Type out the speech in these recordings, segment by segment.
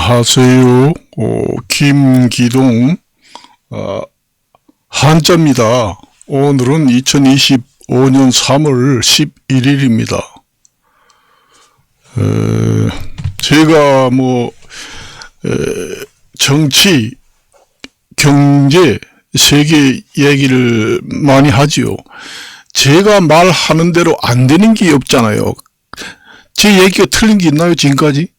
안녕하세요. 김기동 한자입니다. 오늘은 2025년 3월 11일입니다. 제가 정치, 경제, 세계 얘기를 많이 하지요. 제가 말하는 대로 안 되는 게 없잖아요. 제 얘기가 틀린 게 있나요, 지금까지?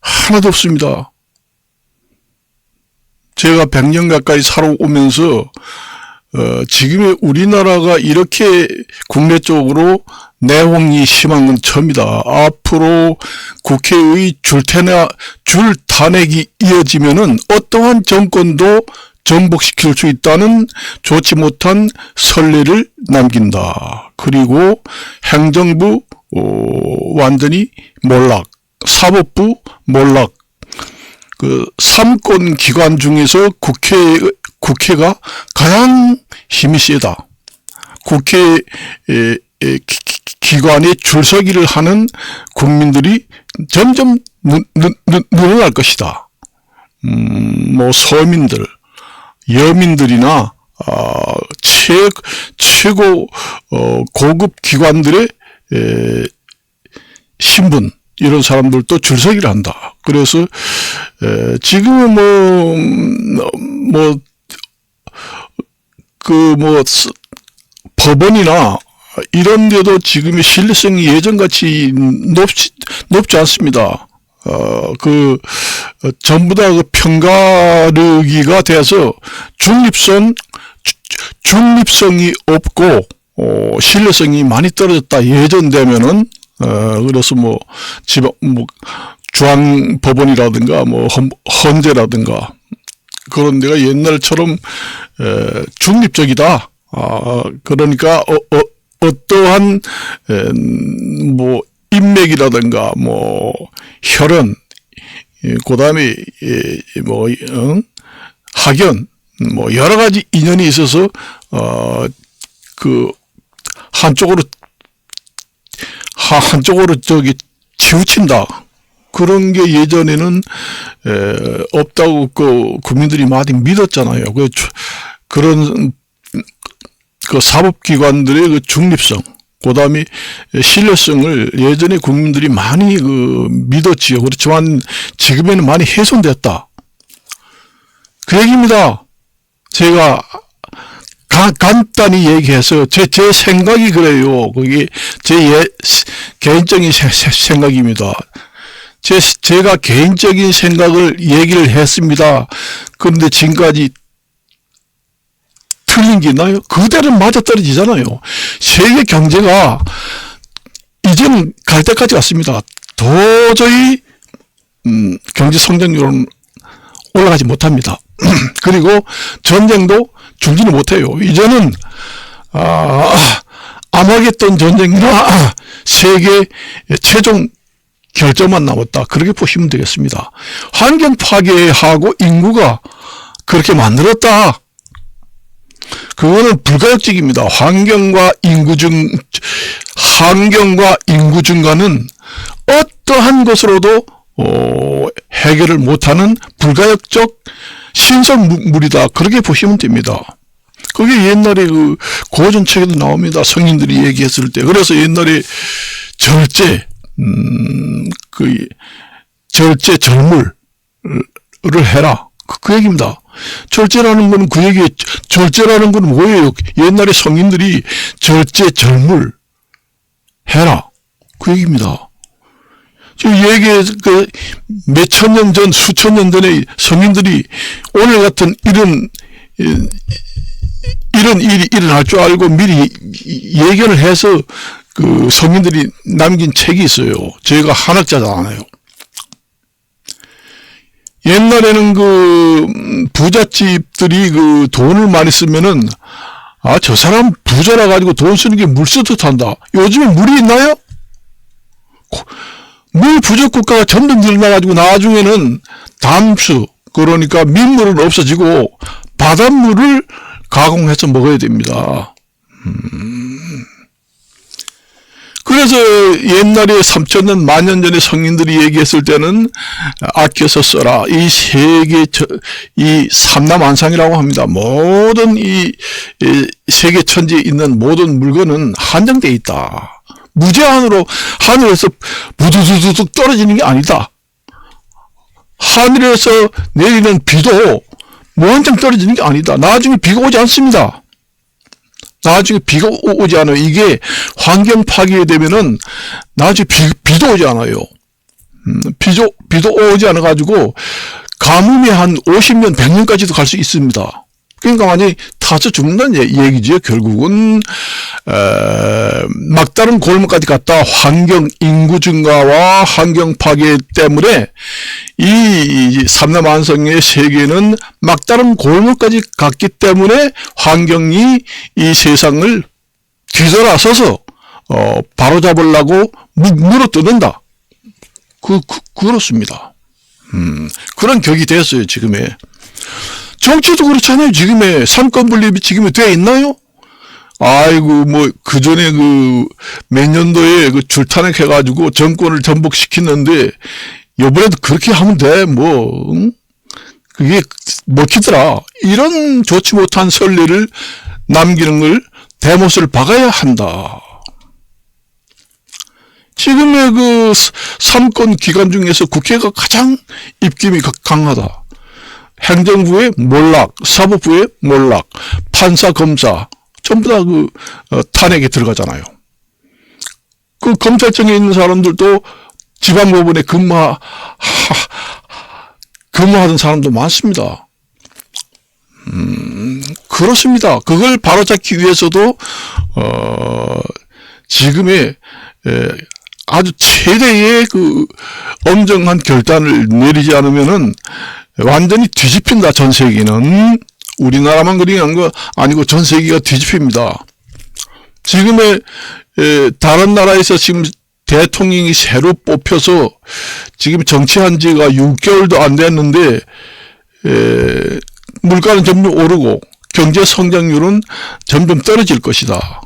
하나도 없습니다. 제가 100년 가까이 살아오면서 지금의 우리나라가 이렇게 국내적으로 내홍이 심한 건 처음이다. 앞으로 국회의 줄탄핵이 이어지면은 어떠한 정권도 전복시킬 수 있다는 좋지 못한 선례를 남긴다. 그리고 행정부 완전히 몰락, 사법부 몰락, 그 3권 기관 중에서 국회가 가장 힘이 세다. 국회 기관에 줄서기를 하는 국민들이 점점 늘어날 것이다. 서민들, 여민들이나 최고 고급 기관들의 신분, 이런 사람들도 줄서기를 한다. 그래서 지금은 법원이나 이런 데도 지금의 신뢰성이 예전같이 높지 않습니다. 전부 다 편가르기가 돼서 중립성이 없고 신뢰성이 많이 떨어졌다. 예전 되면은 그래서 중앙법원이라든가 헌재라든가 그런 데가 옛날처럼 중립적이다. 그러니까 어떠한 인맥이라든가 혈연, 그다음에 학연, 여러 가지 인연이 있어서 한쪽으로 치우친다. 그런 게 예전에는 없다고 국민들이 많이 믿었잖아요. 그런 사법기관들의 중립성, 그 다음에 신뢰성을 예전에 국민들이 많이 믿었지요. 그렇지만 지금에는 많이 훼손됐다. 그 얘기입니다. 제가 간단히 얘기해서 제 생각이 그래요. 그게 제 개인적인 생각입니다. 제가 개인적인 생각을 얘기를 했습니다. 그런데 지금까지 틀린 게 있나요? 그대로 맞아떨어지잖아요. 세계 경제가 이제는 갈 때까지 왔습니다. 도저히 경제 성장률은 올라가지 못합니다. 그리고 전쟁도 중지는 못해요. 이제는 아마겟돈 전쟁이나 세계 최종 결정만 남았다. 그렇게 보시면 되겠습니다. 환경 파괴하고 인구가 그렇게 만들었다. 그거는 불가역적입니다. 환경과 인구 증가는 어떠한 것으로도 해결을 못하는 불가역적 신성물이다. 그렇게 보시면 됩니다. 그게 옛날에 고전책에도 나옵니다. 성인들이 얘기했을 때. 그래서 옛날에 절물을 해라. 그 얘기입니다. 절제라는 건 절제라는 건 뭐예요? 옛날에 성인들이 절물 해라. 그 얘기입니다. 지금 몇천 년 전, 수천 년 전에 성인들이 오늘 같은 이런 일이 일어날 줄 알고 미리 예견을 해서 성인들이 남긴 책이 있어요. 제가 한학자잖아요. 옛날에는 부잣집들이 돈을 많이 쓰면은 저 사람 부자라 가지고 돈 쓰는 게 물 쓰듯 한다. 요즘에 물이 있나요? 물 부족 국가가 점점 늘어나가지고 나중에는 담수, 그러니까 민물은 없어지고 바닷물을 가공해서 먹어야 됩니다. 그래서 옛날에 3,000년, 만년 전에 성인들이 얘기했을 때는 아껴서 써라. 이 세계, 이 삼라만상이라고 합니다. 모든 이 세계 천지에 있는 모든 물건은 한정되어 있다. 무제한으로 하늘에서 부두두둑 떨어지는 게 아니다. 하늘에서 내리는 비도 무한정 떨어지는 게 아니다. 나중에 비가 오지 않습니다. 나중에 비가 오지 않아요. 이게 환경 파괴되면은 나중에 비도 오지 않아요. 비도 오지 않아가지고 가뭄이 한 50년, 100년까지도 갈 수 있습니다. 그러니까 완전히 타서 죽는다는 얘기죠. 결국은 막다른 골목까지 갔다 환경 인구 증가와 환경 파괴 때문에 이 삼라만성의 세계는 막다른 골목까지 갔기 때문에 환경이 이 세상을 뒤돌아서서 바로잡으려고 물어뜯는다. 그렇습니다. 그런 격이 됐어요. 지금의 정치도 그렇잖아요. 지금의 삼권 분립이 지금에 돼 있나요? 아이고, 그 전에 몇 년도에 줄타락 해가지고 정권을 전복시키는데, 요번에도 그렇게 하면 돼, 응? 그게 먹히더라. 이런 좋지 못한 선례를 남기는 걸 대못을 박아야 한다. 지금의 삼권 기관 중에서 국회가 가장 입김이 강하다. 행정부의 몰락, 사법부의 몰락, 판사, 검사 전부 다 탄핵에 들어가잖아요. 검찰청에 있는 사람들도 지방법원에 근무하던 사람도 많습니다. 그렇습니다. 그걸 바로잡기 위해서도 지금의 아주 최대의 엄정한 결단을 내리지 않으면은 완전히 뒤집힌다. 전 세계는. 우리나라만 그런 거 아니고 전 세계가 뒤집힙니다. 지금의 다른 나라에서 지금 대통령이 새로 뽑혀서 지금 정치한 지가 6개월도 안 됐는데 물가는 점점 오르고 경제 성장률은 점점 떨어질 것이다.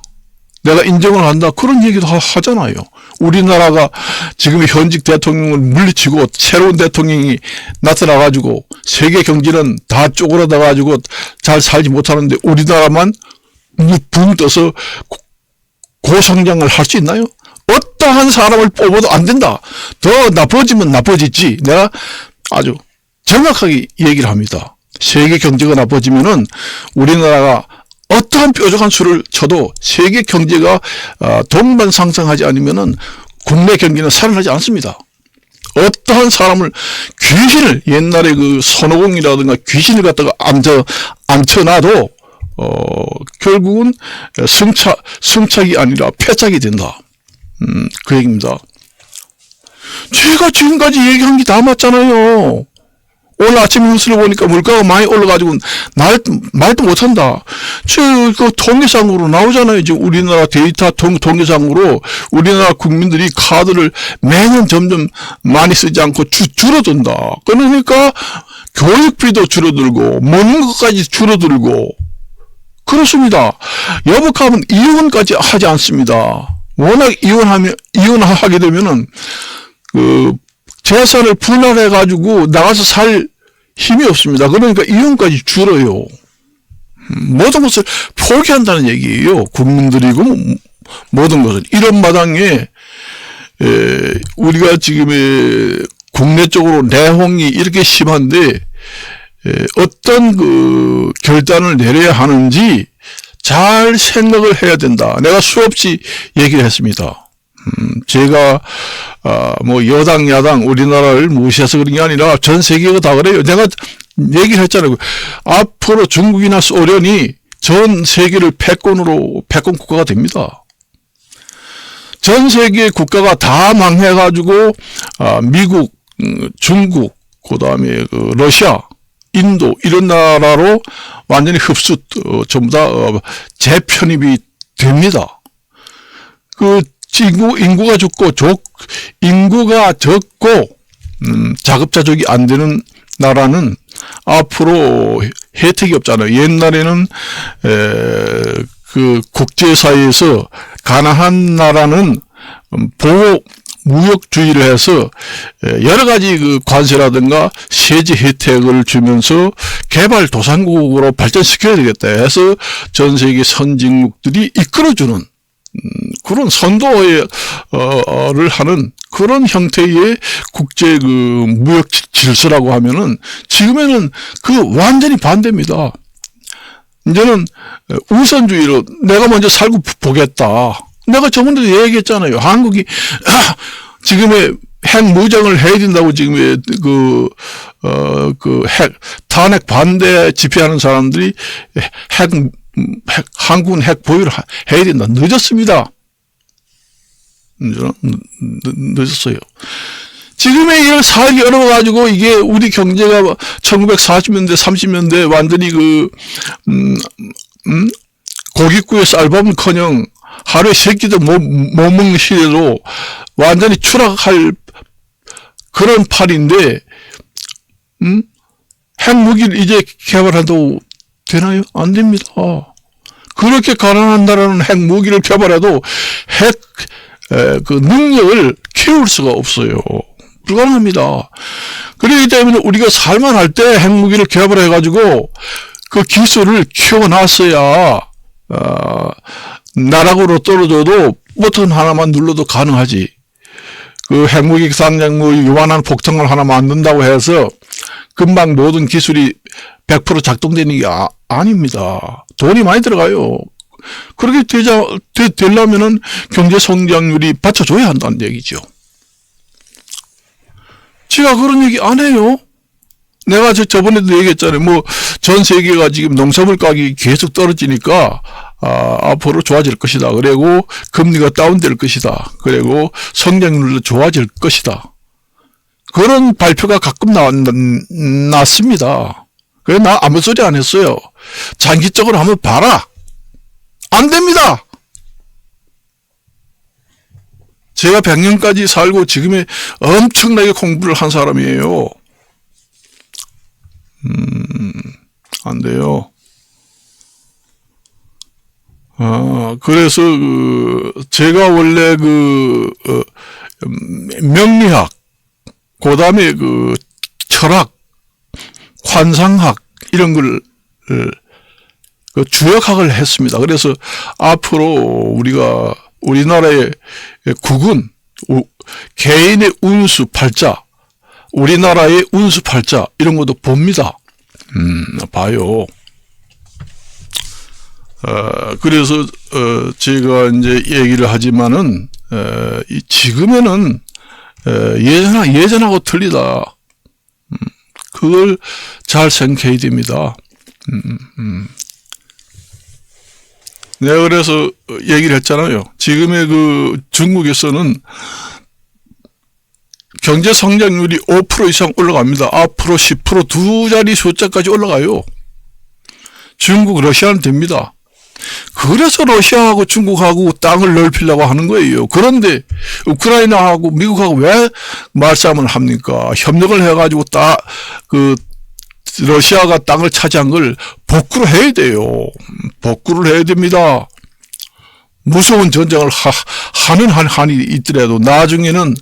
내가 인정을 한다. 그런 얘기도 하잖아요. 우리나라가 지금 현직 대통령을 물리치고 새로운 대통령이 나타나가지고 세계 경제는 다 쪼그라다가지고 잘 살지 못하는데 우리나라만 붕 떠서 고성장을 할 수 있나요? 어떠한 사람을 뽑아도 안 된다. 더 나빠지면 나빠지지. 내가 아주 정확하게 얘기를 합니다. 세계 경제가 나빠지면은 우리나라가 어떠한 뾰족한 수를 쳐도 세계 경제가 동반 상승하지 않으면은 국내 경제는 살아나지 않습니다. 어떠한 사람을 귀신을 옛날에 손오공이라든가 귀신을 갖다가 앉혀놔도 결국은 승착이 아니라 패착이 된다. 그 얘기입니다. 제가 지금까지 얘기한 게 다 맞잖아요. 오늘 아침 뉴스를 보니까 물가가 많이 올라가지고 말도 못한다. 통계상으로 나오잖아요. 지금 우리나라 데이터 통계상으로 우리나라 국민들이 카드를 매년 점점 많이 쓰지 않고 줄어든다. 그러니까 교육비도 줄어들고 먹는 것까지 줄어들고 그렇습니다. 여복하면 이혼까지 하지 않습니다. 워낙 이혼하게 되면은 재산을 분할해가지고 나가서 살 힘이 없습니다. 그러니까 이혼까지 줄어요. 모든 것을 포기한다는 얘기예요. 국민들이고 모든 것을. 이런 마당에 우리가 지금 국내 쪽으로 내홍이 이렇게 심한데 어떤 결단을 내려야 하는지 잘 생각을 해야 된다. 내가 수없이 얘기를 했습니다. 제가 여당 야당 우리나라를 무시해서 그런 게 아니라 전 세계가 다 그래요. 내가 얘기를 했잖아요. 앞으로 중국이나 소련이 전 세계를 패권 국가가 됩니다. 전 세계 국가가 다 망해가지고 미국, 중국, 그다음에 러시아, 인도 이런 나라로 완전히 흡수 전부 다 재편입이 됩니다. 인구가 적고 자급자족이 안 되는 나라는 앞으로 혜택이 없잖아요. 옛날에는 국제사회에서 가난한 나라는 보호 무역주의를 해서 여러 가지 그 관세라든가 세제 혜택을 주면서 개발도상국으로 발전시켜야 되겠다 해서 전 세계 선진국들이 이끌어주는 그런 선도를 하는 그런 형태의 국제 그 무역 질서라고 하면은 지금에는 그 완전히 반대입니다. 이제는 우선주의로 내가 먼저 살고 보겠다. 내가 저번에도 얘기했잖아요. 한국이 지금의 핵 무장을 해야 된다고 지금의 탄핵 반대 집회하는 사람들이 한국은 핵 보유를 해야 된다. 늦었습니다. 늦었어요. 지금의 이런 사역이 어려워가지고 이게 우리 경제가 1940년대, 30년대 완전히 고깃구에 쌀밥은커녕 하루에 3끼도 못 먹는 시대로 완전히 추락할 그런 판인데, 핵무기를 이제 개발한다고 되나요? 안 됩니다. 그렇게 가난한 나라는 핵무기를 개발해도 그 능력을 키울 수가 없어요. 불가능합니다. 그렇기 때문에 우리가 살만할 때 핵무기를 개발해가지고 그 기술을 키워놨어야, 나락으로 떨어져도 버튼 하나만 눌러도 가능하지. 그 핵무기 상장 요만한 폭탄을 하나 만든다고 해서 금방 모든 기술이 100% 작동되는 게 아닙니다. 돈이 많이 들어가요. 그렇게 되려면은 경제 성장률이 받쳐줘야 한다는 얘기죠. 제가 그런 얘기 안 해요. 내가 저번에도 얘기했잖아요. 전 세계가 지금 농산물 가격이 계속 떨어지니까, 앞으로 좋아질 것이다. 그리고 금리가 다운될 것이다. 그리고 성장률도 좋아질 것이다. 그런 발표가 가끔 났습니다. 그래서 나 아무 소리 안 했어요. 장기적으로 한번 봐라. 안 됩니다. 제가 100년까지 살고 지금에 엄청나게 공부를 한 사람이에요. 안 돼요. 그래서 제가 원래 명리학, 그 다음에 철학, 환상학 이런 걸 주역학을 했습니다. 그래서 앞으로 우리나라의 국은 개인의 운수 팔자, 우리나라의 운수 팔자 이런 것도 봅니다. 봐요. 그래서 제가 이제 얘기를 하지만은 지금에는 예전하고 틀리다. 그걸 잘 생각해야 됩니다. 내가 그래서 얘기를 했잖아요. 지금의 중국에서는 경제 성장률이 5% 이상 올라갑니다. 앞으로 10% 두 자리 숫자까지 올라가요. 중국, 러시아는 됩니다. 그래서 러시아하고 중국하고 땅을 넓히려고 하는 거예요. 그런데 우크라이나하고 미국하고 왜 말싸움을 합니까? 협력을 해가지고 러시아가 땅을 차지한 걸 복구를 해야 돼요. 복구를 해야 됩니다. 무서운 전쟁을 하는 한이 있더라도 나중에는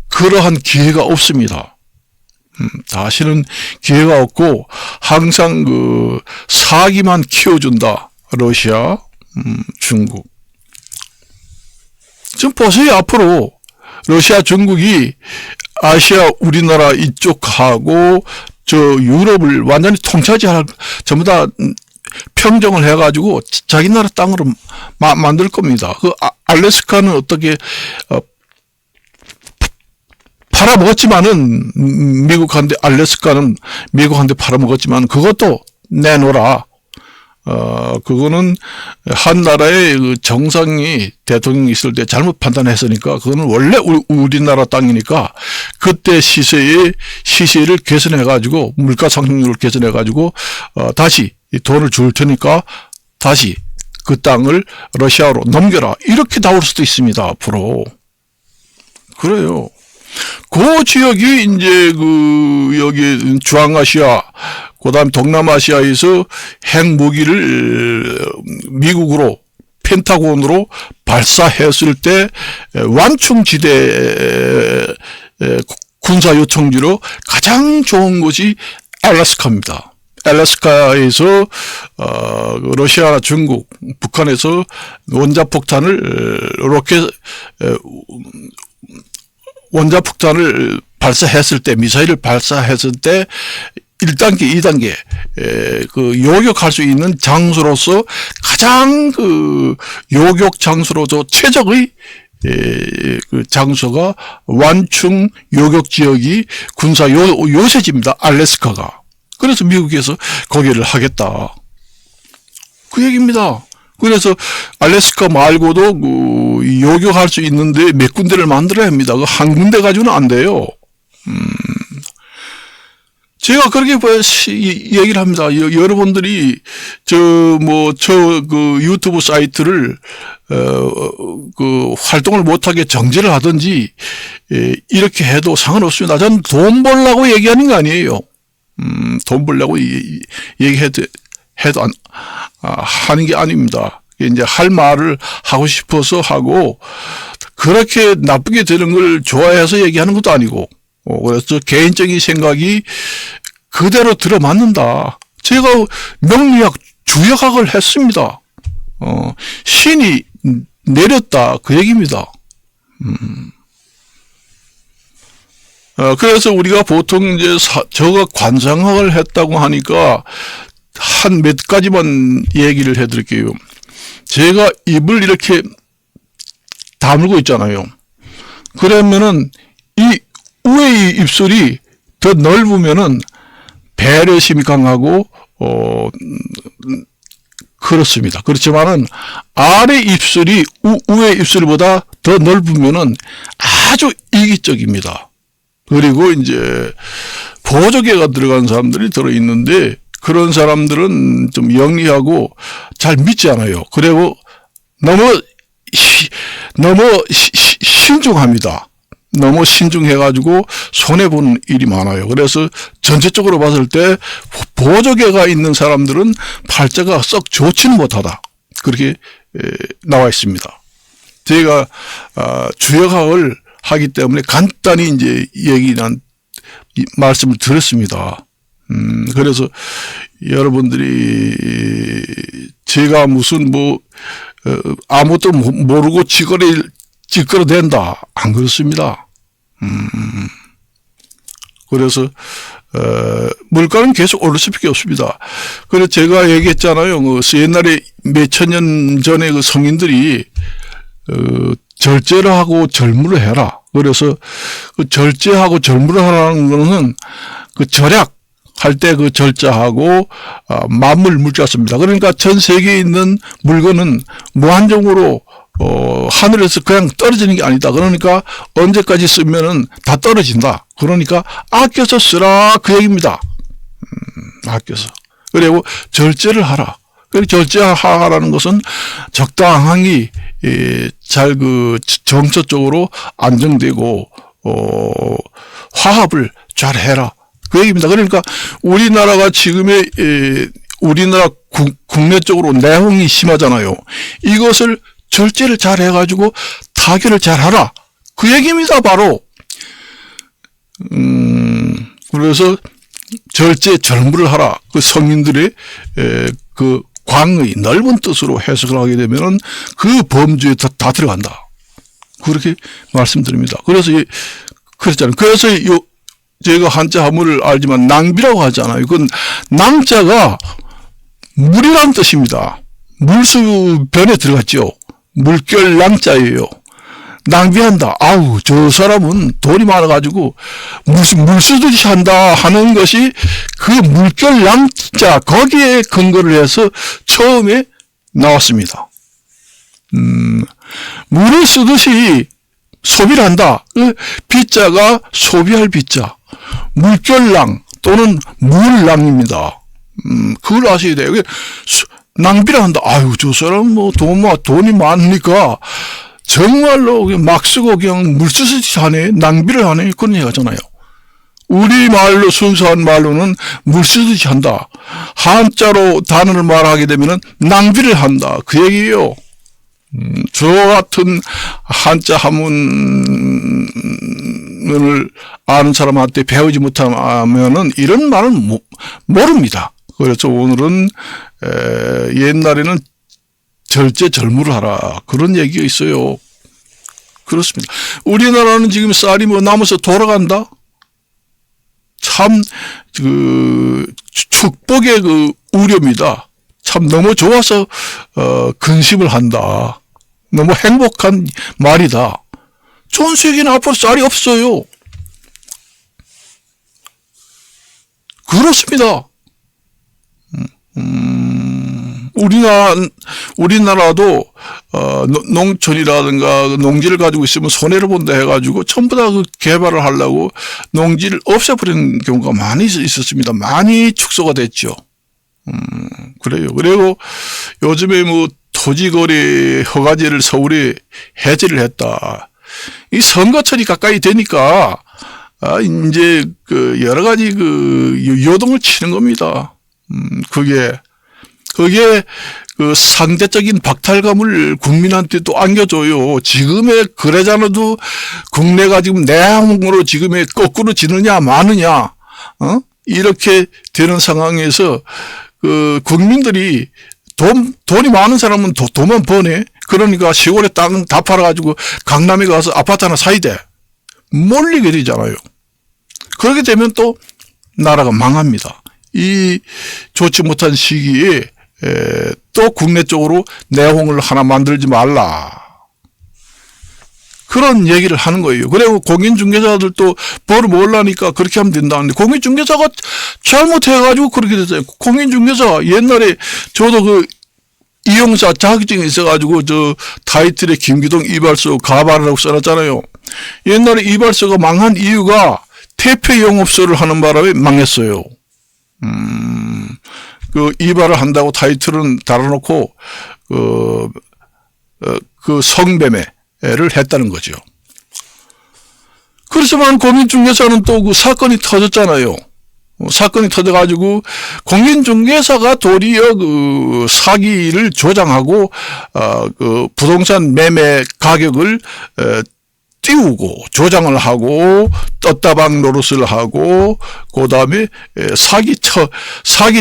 그러한 기회가 없습니다. 다시는 기회가 없고 항상 사기만 키워준다. 러시아, 중국. 지금 보세요. 앞으로 러시아, 중국이 아시아, 우리나라 이쪽하고 유럽을 완전히 통차지할 전부 다 평정을 해가지고 자기 나라 땅으로 만들 겁니다. 알래스카는 어떻게 팔아먹었지만은 알래스카는 미국한테 팔아먹었지만 그것도 내놓으라. 그거는 한 나라의 정상이 대통령이 있을 때 잘못 판단했으니까 그거는 원래 우리나라 땅이니까 그때 시세를 개선해가지고 물가 상승률을 개선해가지고 다시 돈을 줄 테니까 다시 그 땅을 러시아로 넘겨라. 이렇게 나올 수도 있습니다. 앞으로. 그래요. 그 지역이 이제 여기 중앙아시아, 그 다음 동남아시아에서 핵무기를 미국으로 펜타곤으로 발사했을 때 완충지대 군사 요청지로 가장 좋은 곳이 알래스카입니다. 알래스카에서 러시아나 중국, 북한에서 원자폭탄을 발사했을 때, 미사일을 발사했을 때 1단계, 2단계 그 요격할 수 있는 장소로서 가장 그 요격 장소로서 최적의 그 장소가 완충 요격 지역이 군사 요새지입니다. 알래스카가. 그래서 미국에서 거기를 하겠다. 그 얘기입니다. 그래서 알래스카 말고도 그 요격할 수 있는데 몇 군데를 만들어야 합니다. 그 한 군데 가지고는 안 돼요. 제가 그렇게 얘기를 합니다. 여러분들이 그 유튜브 사이트를 그 활동을 못하게 정지를 하든지 이렇게 해도 상관없습니다. 저는 돈 벌려고 얘기하는 거 아니에요. 돈 벌려고 얘기해도 하는 게 아닙니다. 이제 할 말을 하고 싶어서 하고 그렇게 나쁘게 되는 걸 좋아해서 얘기하는 것도 아니고 그래서 개인적인 생각이 그대로 들어맞는다. 제가 명리학 주역학을 했습니다. 신이 내렸다 그 얘기입니다. 그래서 우리가 보통 이제 저가 관상학을 했다고 하니까 한 몇 가지만 얘기를 해드릴게요. 제가 입을 이렇게 다물고 있잖아요. 그러면은 이 위의 입술이 더 넓으면은 배려심이 강하고 그렇습니다. 그렇지만은 아래 입술이 위의 입술보다 더 넓으면은 아주 이기적입니다. 그리고 이제 보조개가 들어간 사람들이 들어있는데 그런 사람들은 좀 영리하고 잘 믿지 않아요. 그리고 너무 신중합니다. 너무 신중해가지고 손해보는 일이 많아요. 그래서 전체적으로 봤을 때 보조개가 있는 사람들은 팔자가 썩 좋지는 못하다. 그렇게 나와 있습니다. 제가 주역학을 하기 때문에 간단히 이제 말씀을 드렸습니다. 그래서 여러분들이 제가 무슨 아무것도 모르고 찌끄러댄다. 안 그렇습니다. 그래서, 물가는 계속 오를 수밖에 없습니다. 그래서 제가 얘기했잖아요. 옛날에 몇천 년 전에 그 성인들이, 절제를 하고 절무를 해라. 그래서 그 절제하고 절무를 하라는 거는 그 절약, 할 때 그 절자하고 만물 물자습니다. 그러니까 전 세계에 있는 물건은 무한정으로 하늘에서 그냥 떨어지는 게 아니다. 그러니까 언제까지 쓰면은 다 떨어진다. 그러니까 아껴서 쓰라 그 얘기입니다. 아껴서. 그리고 절제를 하라. 그리고 절제하라는 것은 적당히 잘 그 정서적으로 안정되고 화합을 잘 해라. 그 얘기입니다. 그러니까 우리나라가 지금의 우리나라 국내적으로 내홍이 심하잖아요. 이것을 절제를 잘 해가지고 타결을 잘 하라. 그 얘기입니다. 바로. 그래서 절제 절무를 하라. 그 성인들의 그 광의 넓은 뜻으로 해석을 하게 되면은 그 범주에 다 들어간다. 그렇게 말씀드립니다. 그래서 그랬잖아요. 그래서 제가 한자 한문을 알지만 낭비라고 하잖아요. 그건 낭자가 물이라는 뜻입니다. 물수변에 들어갔죠. 물결 낭자예요. 낭비한다. 아우, 저 사람은 돈이 많아가지고 물 쓰듯이 한다 하는 것이 그 물결 낭자, 거기에 근거를 해서 처음에 나왔습니다. 물을 쓰듯이 소비를 한다. 비자가 소비할 비자. 물결낭 또는 물낭입니다. 그걸 아셔야 돼요. 낭비를 한다. 아유, 저 사람 돈이 많으니까 정말로 막 쓰고 그냥 물 쓰듯이 하네. 낭비를 하네. 그런 얘기 하잖아요. 우리 말로 순수한 말로는 물 쓰듯이 한다. 한자로 단어를 말하게 되면은 낭비를 한다. 그 얘기예요. 저 같은 한자 한문을 아는 사람한테 배우지 못하면은 이런 말은 모릅니다. 그래서 오늘은 옛날에는 절제절무를 하라 그런 얘기가 있어요. 그렇습니다. 우리나라는 지금 쌀이 뭐 남아서 돌아간다. 참 축복의 우려입니다. 참 너무 좋아서 근심을 한다. 너무 행복한 말이다. 전 세계는 앞으로 쌀이 없어요. 그렇습니다. 우리나라도 농촌이라든가 농지를 가지고 있으면 손해를 본다 해가지고 전부 다 그 개발을 하려고 농지를 없애버리는 경우가 많이 있었습니다. 많이 축소가 됐죠. 그래요. 그리고 요즘에 뭐 토지거래 허가제를 서울에 해제를 했다. 이 선거철이 가까이 되니까 이제 여러 가지 요동을 치는 겁니다. 그게 상대적인 박탈감을 국민한테 또 안겨줘요. 지금의 그러잖아도 국내가 지금 내항으로 지금의 거꾸로 지느냐 마느냐, 이렇게 되는 상황에서 국민들이 돈이 많은 사람은 돈만 버네. 그러니까 시골에 땅 다 팔아가지고 강남에 가서 아파트 하나 사야 돼. 몰리게 되잖아요. 그렇게 되면 또 나라가 망합니다. 이 좋지 못한 시기에 또 국내 쪽으로 내홍을 하나 만들지 말라. 그런 얘기를 하는 거예요. 그리고 공인중개사들도 벌을 모으려니까 그렇게 하면 된다는데 공인중개사가 잘못해가지고 그렇게 됐어요. 공인중개사 옛날에 저도 이용사 자격증이 있어가지고 타이틀에 김기동 이발소 가발이라고 써놨잖아요. 옛날에 이발소가 망한 이유가 퇴폐 영업소를 하는 바람에 망했어요. 이발을 한다고 타이틀은 달아놓고 성매매를 했다는 거죠. 그렇지만 공인중개사는 또 사건이 터졌잖아요. 사건이 터져가지고 공인중개사가 도리어 사기를 조장하고 부동산 매매 가격을 띄우고 조장을 하고 떴다방 노릇을 하고 그다음에 사기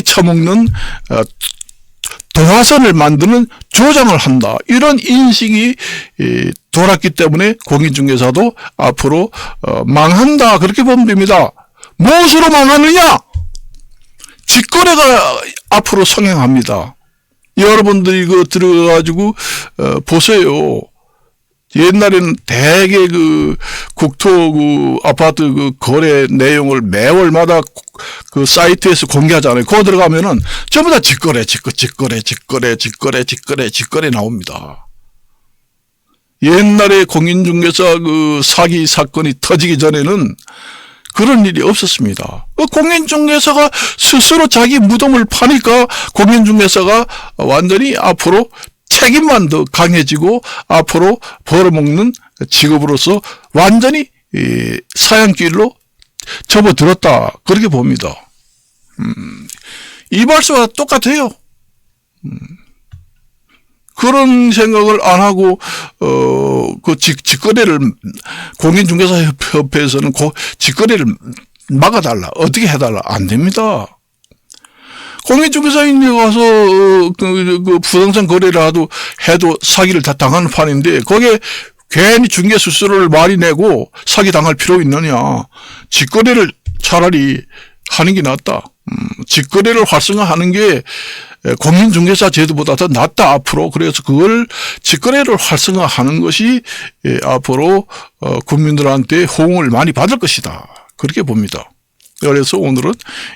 쳐먹는 도화선을 만드는 조장을 한다. 이런 인식이 돌았기 때문에 공인중개사도 앞으로 망한다. 그렇게 보면 됩니다. 무엇으로 망하느냐? 직거래가 앞으로 성행합니다. 여러분들이 들어가지고 보세요. 옛날에는 대개 국토 아파트 거래 내용을 매월마다 사이트에서 공개하잖아요. 그거 들어가면은 전부 다 직거래 나옵니다. 옛날에 공인중개사 사기 사건이 터지기 전에는 그런 일이 없었습니다. 공인중개사가 스스로 자기 무덤을 파니까 공인중개사가 완전히 앞으로 책임만 더 강해지고 앞으로 벌어먹는 직업으로서 완전히 사양길로 접어들었다. 그렇게 봅니다. 이발소와 똑같아요. 그런 생각을 안 하고 직거래를 공인중개사협회에서는 직거래를 막아달라. 어떻게 해달라. 안 됩니다. 공인중개사인에 가서 부동산 거래를 해도 사기를 다 당하는 판인데 거기에 괜히 중개 수수료를 많이 내고 사기 당할 필요 있느냐. 직거래를 차라리 하는 게 낫다. 직거래를 활성화하는 게 공인중개사 제도보다 더 낫다 앞으로. 그래서 그걸 직거래를 활성화하는 것이 앞으로 국민들한테 호응을 많이 받을 것이다. 그렇게 봅니다. 그래서 오늘은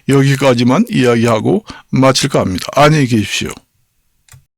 여기까지만 이야기하고 마칠까 합니다. 안녕히 계십시오.